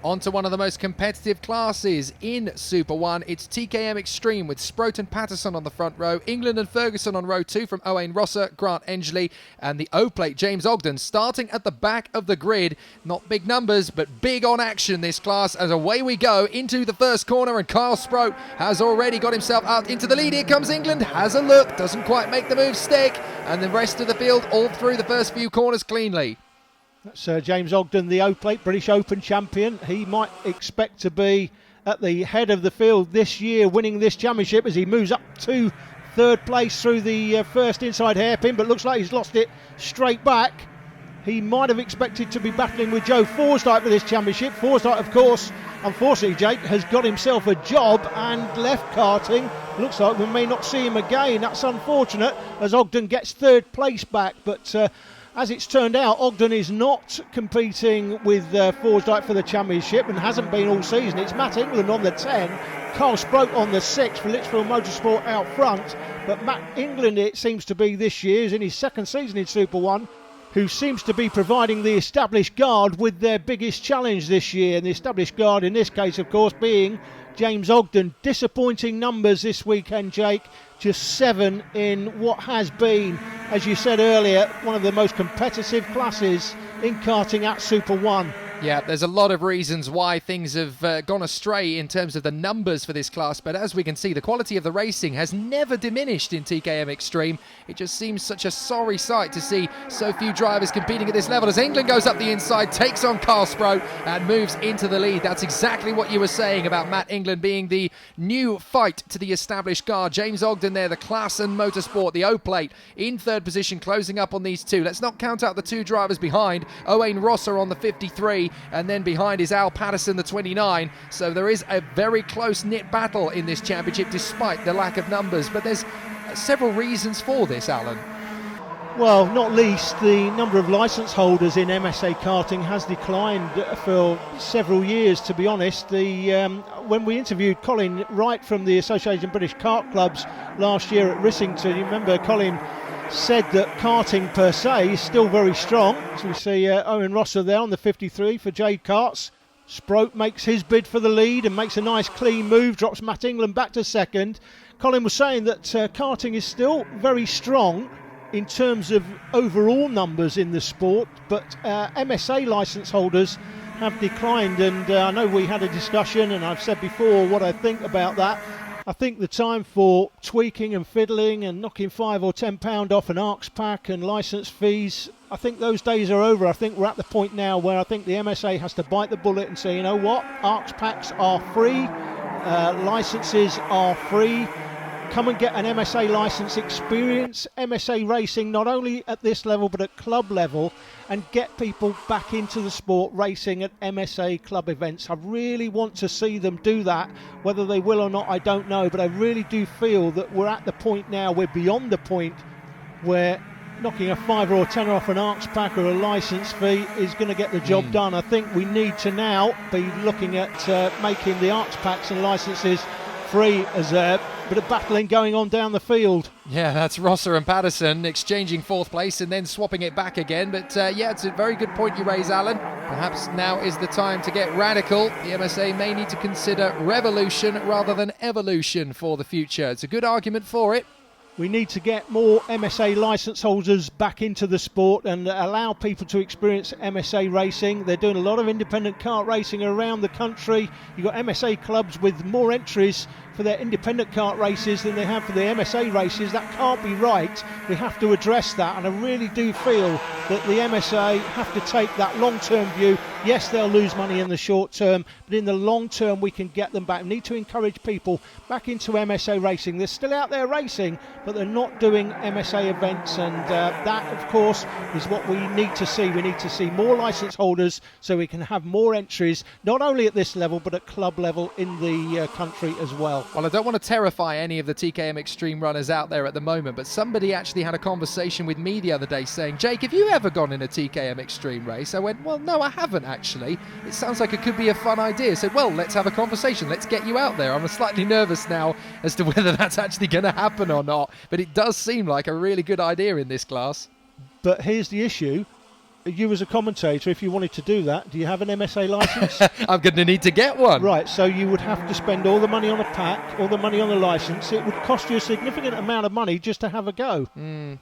On to one of the most competitive classes in Super 1. It's TKM Extreme with Sproat and Patterson on the front row, England and Ferguson on row 2 from Owain Rosser, Grant Engeley, and the O-Plate James Ogden starting at the back of the grid. Not big numbers, but big on action this class, as away we go into the first corner, and Kyle Sproat has already got himself out into the lead. Here comes England, has a look, doesn't quite make the move stick, and the rest of the field all through the first few corners cleanly. That's James Ogden, the O-Plate British Open champion. He might expect to be at the head of the field this year, winning this championship as he moves up to third place through the first inside hairpin, but looks like he's lost it straight back. He might have expected to be battling with Joe Forsdyke for this championship. Forsdyke, of course, unfortunately, Jake, has got himself a job and left karting. Looks like we may not see him again. That's unfortunate as Ogden gets third place back, but as it's turned out, Ogden is not competing with Forsdyke for the championship and hasn't been all season. It's Matt England on the 10, Kyle Sproat on the 6 for Litchfield Motorsport out front. But Matt England, it seems to be this year, is in his second season in Super 1, who seems to be providing the established guard with their biggest challenge this year. And the established guard in this case, of course, being James Ogden. Disappointing numbers this weekend, Jake. Just 7 in what has been, as you said earlier, one of the most competitive classes in karting at Super 1. Yeah, there's a lot of reasons why things have gone astray in terms of the numbers for this class, but as we can see, the quality of the racing has never diminished in TKM Extreme. It just seems such a sorry sight to see so few drivers competing at this level as England goes up the inside, takes on Kyle Sproat and moves into the lead. That's exactly what you were saying about Matt England being the new fight to the established guard. James Ogden there, the class and motorsport, the O-Plate in third position, closing up on these two. Let's not count out the two drivers behind. Owain Rosser on the 53, and then behind is Al Patterson, the 29. So there is a very close-knit battle in this championship despite the lack of numbers. But there's several reasons for this, Alan. Well, not least, the number of licence holders in MSA karting has declined for several years, to be honest. When we interviewed Colin Wright from the Association of British Kart Clubs last year at Rissington, you remember Colin said that karting per se is still very strong. So we see Owain Rosser there on the 53 for Jade Karts. Sproat makes his bid for the lead and makes a nice clean move, drops Matt England back to second. Colin was saying that karting is still very strong in terms of overall numbers in the sport, but MSA licence holders have declined, and I know we had a discussion and I've said before what I think about that. I think the time for tweaking and fiddling and knocking £5 or £10 off an ARCS pack and licence fees, I think those days are over. I think we're at the point now where I think the MSA has to bite the bullet and say, you know what, ARCS packs are free, licences are free. Come and get an MSA licence, experience MSA racing not only at this level but at club level, and get people back into the sport racing at MSA club events. I really want to see them do that. Whether they will or not, I don't know, but I really do feel that we're at the point now, we're beyond the point where knocking a £5 or £10 off an ARCS pack or a licence fee is going to get the job done. I think we need to now be looking at making the ARCS packs and licences free, as a bit of battling going on down the field. Yeah, that's Rosser and Patterson exchanging fourth place and then swapping it back again. But yeah, it's a very good point you raise, Alan. Perhaps now is the time to get radical. The MSA may need to consider revolution rather than evolution for the future. It's a good argument for it. We need to get more MSA licence holders back into the sport and allow people to experience MSA racing. They're doing a lot of independent kart racing around the country. You've got MSA clubs with more entries for their independent kart races than they have for the MSA races. That can't be right. We have to address that, and I really do feel that the MSA have to take that long-term view. Yes, they'll lose money in the short term, but in the long term we can get them back. We need to encourage people back into MSA racing. They're still out there racing, but they're not doing MSA events, and that, of course, is what we need to see. We need to see more licence holders so we can have more entries, not only at this level, but at club level in the country as well. Well, I don't want to terrify any of the TKM Extreme runners out there at the moment, but somebody actually had a conversation with me the other day saying, Jake, have you ever gone in a TKM Extreme race? I went, well, no, I haven't actually. It sounds like it could be a fun idea. So, well, let's have a conversation. Let's get you out there. I'm slightly nervous now as to whether that's actually going to happen or not, but it does seem like a really good idea in this class. But here's the issue. you as a commentator, if you wanted to do that, do you have an MSA license? I'm going to need to get one. Right, so you would have to spend all the money on a pack, all the money on the license. It would cost you a significant amount of money just to have a go.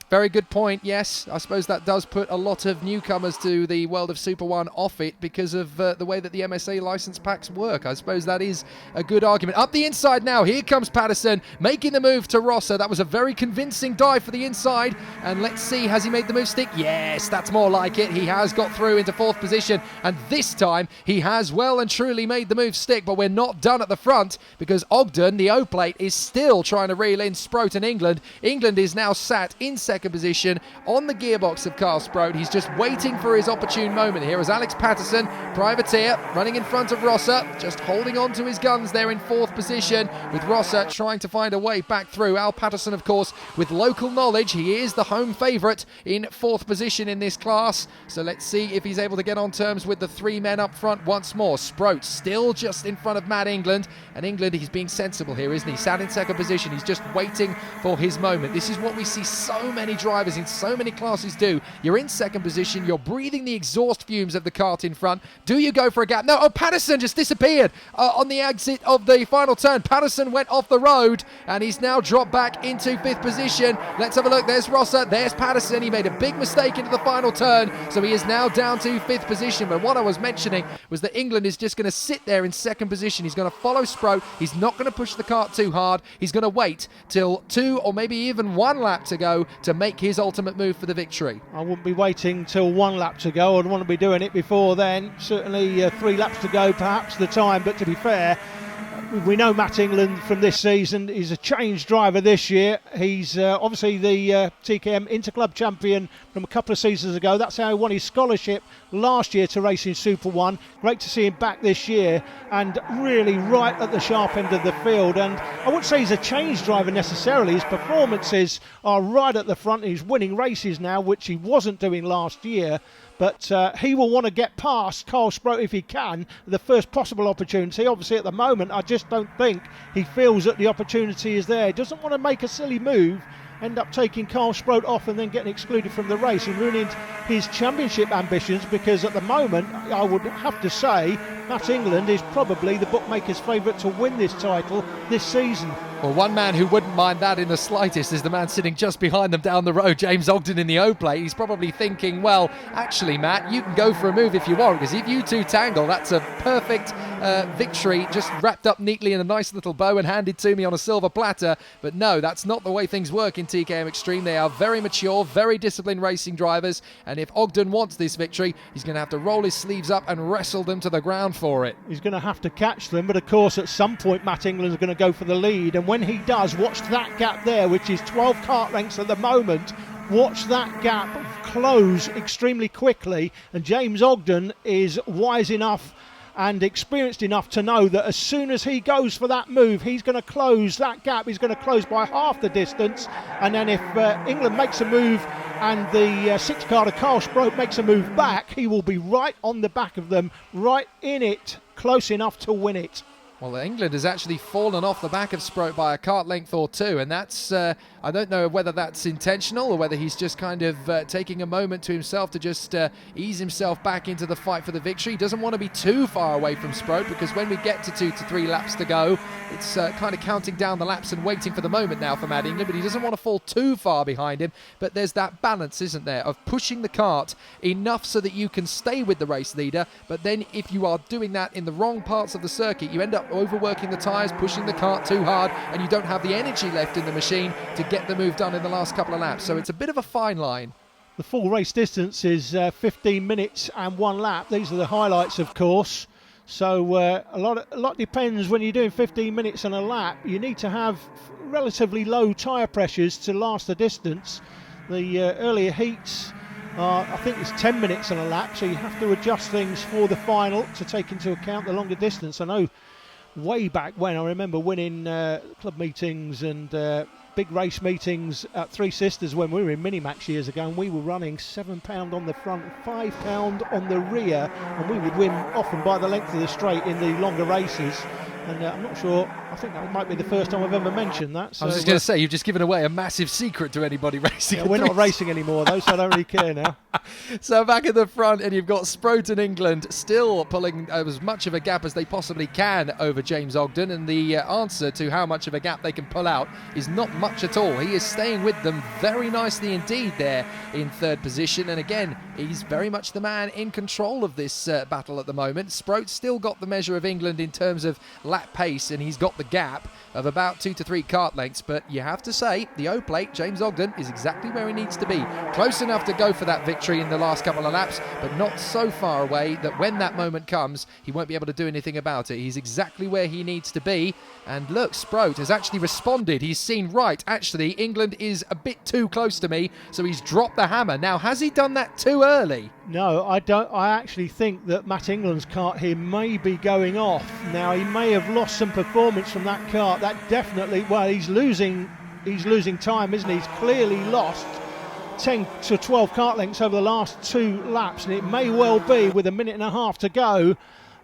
Very good point, yes. I suppose that does put a lot of newcomers to the world of Super 1 off it because of the way that the MSA license packs work. I suppose that is a good argument. Up the inside now, here comes Patterson, making the move to Rosser. That was a very convincing dive for the inside. And let's see, has he made the move stick? Yes, that's more like it. He has got through into 4th position, and this time he has well and truly made the move stick, but we're not done at the front because Ogden, the O-plate, is still trying to reel in Sproat and England. England is now sat in 2nd position on the gearbox of Carl Sproat. He's just waiting for his opportune moment. Here is Alex Patterson, privateer, running in front of Rosser, just holding on to his guns there in 4th position, with Rosser trying to find a way back through. Al Patterson, of course, with local knowledge, he is the home favourite in 4th position in this class. So let's see if he's able to get on terms with the 3 men up front once more. Sproat still just in front of Matt England. And England, he's being sensible here, isn't he? Sat in 2nd position. He's just waiting for his moment. This is what we see so many drivers in so many classes do. You're in 2nd position. You're breathing the exhaust fumes of the kart in front. Do you go for a gap? No. Oh, Patterson just disappeared on the exit of the final turn. Patterson went off the road and he's now dropped back into 5th position. Let's have a look. There's Rosser. There's Patterson. He made a big mistake into the final turn. So he is now down to 5th position. But what I was mentioning was that England is just going to sit there in 2nd position. He's going to follow Sproat. He's not going to push the kart too hard. He's going to wait till 2 or maybe even 1 lap to go to make his ultimate move for the victory. I wouldn't be waiting till 1 lap to go. I'd want to be doing it before then. Certainly 3 laps to go, perhaps the time. But to be fair, we know Matt England from this season. He's a changed driver this year. He's obviously the TKM Interclub champion from a couple of seasons ago. That's how he won his scholarship last year to race in Super 1. Great to see him back this year and really right at the sharp end of the field. And I wouldn't say he's a changed driver necessarily. His performances are right at the front. He's winning races now, which he wasn't doing last year. But he will want to get past Carl Sproat if he can, the first possible opportunity. Obviously, at the moment, I just don't think he feels that the opportunity is there. He doesn't want to make a silly move, end up taking Carl Sproat off and then getting excluded from the race and ruining his championship ambitions, because at the moment, I would have to say, Matt England is probably the bookmaker's favourite to win this title this season. Well, one man who wouldn't mind that in the slightest is the man sitting just behind them down the road, James Ogden in the O-plate. He's probably thinking, well, actually, Matt, you can go for a move if you want, because if you two tangle, that's a perfect victory, just wrapped up neatly in a nice little bow and handed to me on a silver platter. But no, that's not the way things work in TKM Extreme. They are very mature, very disciplined racing drivers, and if Ogden wants this victory, he's going to have to roll his sleeves up and wrestle them to the ground for it. He's going to have to catch them, but of course at some point Matt England's going to go for the lead, and when he does, watch that gap there, which is 12 kart lengths at the moment. Watch that gap close extremely quickly, and James Ogden is wise enough and experienced enough to know that as soon as he goes for that move, he's going to close that gap. He's going to close by half the distance, and then if England makes a move and the 6 car Carl Sproat makes a move back, he will be right on the back of them, right in it, close enough to win it. Well, England has actually fallen off the back of Sproat by a kart length or two, and that's, I don't know whether that's intentional or whether he's just kind of taking a moment to himself to just ease himself back into the fight for the victory. He doesn't want to be too far away from Sproat, because when we get to 2 to 3 laps to go, it's kind of counting down the laps and waiting for the moment now for Matt England, but he doesn't want to fall too far behind him. But there's that balance, isn't there, of pushing the kart enough so that you can stay with the race leader, but then if you are doing that in the wrong parts of the circuit, you end up overworking the tyres, pushing the kart too hard, and you don't have the energy left in the machine to get the move done in the last couple of laps. So it's a bit of a fine line. The full race distance is 15 minutes and 1 lap. These are the highlights, of course. So a lot depends when you're doing 15 minutes and a lap. You need to have relatively low tyre pressures to last the distance. The earlier heats I think it's 10 minutes and a lap, so you have to adjust things for the final to take into account the longer distance. I know way back when, I remember winning club meetings and big race meetings at Three Sisters when we were in Minimax years ago, and we were running £7 on the front, £5 on the rear, and we would win often by the length of the straight in the longer races. And I'm not sure I think that might be the first time I've ever mentioned that. So, I was just going to say, you've just given away a massive secret to anybody racing. Yeah, we're not racing anymore though, so I don't really care now. So back at the front, and you've got Sproat and England still pulling as much of a gap as they possibly can over James Ogden, and the answer to how much of a gap they can pull out is not much at all. He is staying with them very nicely indeed there in third position, and again, he's very much the man in control of this battle at the moment. Sproat's still got the measure of England in terms of lap pace, and he's got the gap of about 2 to 3 kart lengths, but you have to say the O-plate, James Ogden, is exactly where he needs to be. Close enough to go for that victory in the last couple of laps, but not so far away that when that moment comes, he won't be able to do anything about it. He's exactly where he needs to be, and look, Sproat has actually responded. He's seen, right, actually, England is a bit too close to me, so he's dropped the hammer. Now, has he done that too early? No, I don't. I actually think that Matt England's kart here may be going off. Now, he may have lost some performance from that kart. That definitely, well, he's losing time, isn't he? He's clearly lost 10 to 12 kart lengths over the last 2 laps, and it may well be, with a minute and a half to go,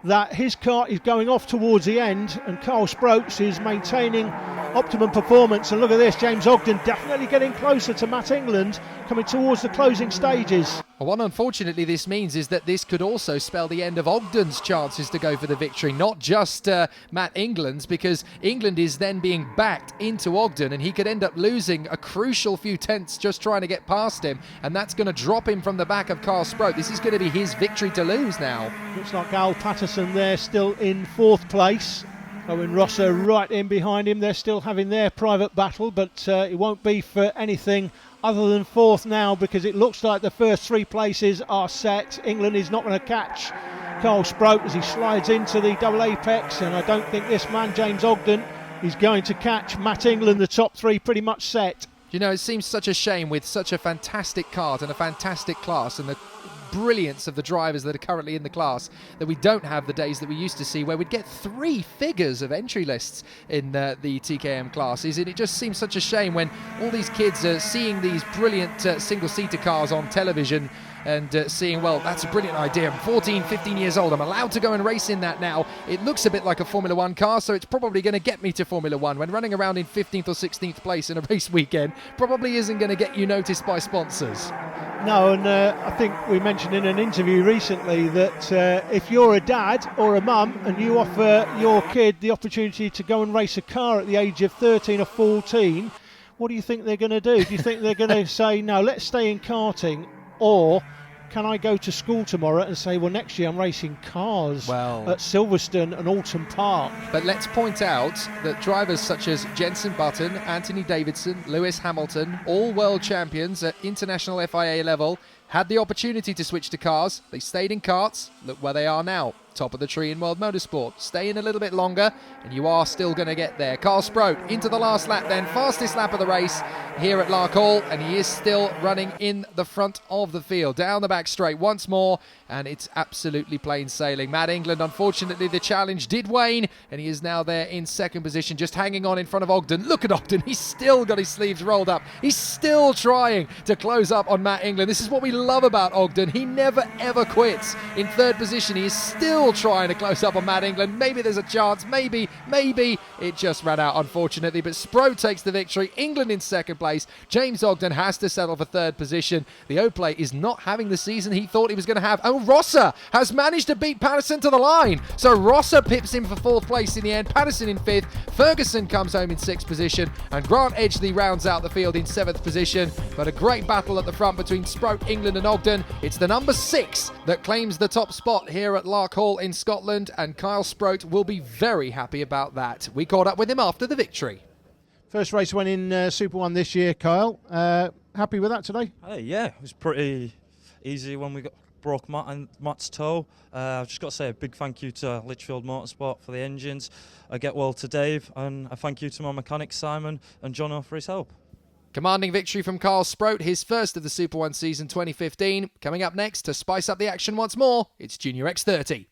that his kart is going off towards the end, and Carl Sproats is maintaining optimum performance. And look at this, James Ogden definitely getting closer to Matt England, coming towards the closing stages. Well, what unfortunately this means is that this could also spell the end of Ogden's chances to go for the victory, not just Matt England's, because England is then being backed into Ogden, and he could end up losing a crucial few tenths just trying to get past him, and that's going to drop him from the back of Carl Sproat. This is going to be his victory to lose now. Looks like Al Patterson there still in 4th place. Owen Rosser right in behind him. They're still having their private battle, but it won't be for anything other than 4th now, because it looks like the first 3 places are set. England is not going to catch Carl Sproat as he slides into the double apex, and I don't think this man, James Ogden, is going to catch Matt England. The top 3 pretty much set. You know, it seems such a shame with such a fantastic kart and a fantastic class and the brilliance of the drivers that are currently in the class that we don't have the days that we used to see where we'd get 3 figures of entry lists in the TKM classes, and it just seems such a shame when all these kids are seeing these brilliant single-seater cars on television and seeing, well, that's a brilliant idea. I'm 14, 15 years old. I'm allowed to go and race in that now. It looks a bit like a Formula 1 car, so it's probably going to get me to Formula 1. When running around in 15th or 16th place in a race weekend probably isn't going to get you noticed by sponsors. No, and I think we mentioned in an interview recently that if you're a dad or a mum and you offer your kid the opportunity to go and race a car at the age of 13 or 14, what do you think they're going to do? Do you think they're going to say, no, let's stay in karting, or can I go to school tomorrow and say, well, next year I'm racing cars at Silverstone and Alton Park? But let's point out that drivers such as Jenson Button, Anthony Davidson, Lewis Hamilton, all world champions at international FIA level, had the opportunity to switch to cars. They stayed in karts. Look where they are now. Top of the tree in world motorsport. Stay in a little bit longer and you are still going to get there. Carl Sproat into the last lap then. Fastest lap of the race here at Larkhall, and he is still running in the front of the field. Down the back straight once more, and it's absolutely plain sailing. Matt England, unfortunately, the challenge did wane, and he is now there in 2nd position, just hanging on in front of Ogden. Look at Ogden. He's still got his sleeves rolled up. He's still trying to close up on Matt England. This is what we love about Ogden. He never, ever quits. In 3rd position, he is still trying to close up on Matt England. Maybe there's a chance. Maybe. It just ran out, unfortunately. But Sproat takes the victory. England in 2nd place. James Ogden has to settle for 3rd position. The O-play is not having the season he thought he was going to have. Oh, Rosser has managed to beat Patterson to the line. So Rosser pips him for 4th place in the end. Patterson in 5th. Ferguson comes home in 6th position. And Grant Edgley rounds out the field in 7th position. But a great battle at the front between Sproat, England and Ogden. It's the number 6 that claims the top spot here at Larkhall in Scotland. And Kyle Sproat will be very happy about that. We caught up with him after the victory. First race went in Super 1 this year, Kyle. Happy with that today? Yeah, it was pretty easy when we broke Matt's toe. I've just got to say a big thank you to Litchfield Motorsport for the engines. A get well to Dave, and a thank you to my mechanics Simon and Jono for his help. Commanding victory from Carl Sproat, his first of the Super 1 season 2015. Coming up next to spice up the action once more, it's Junior X30.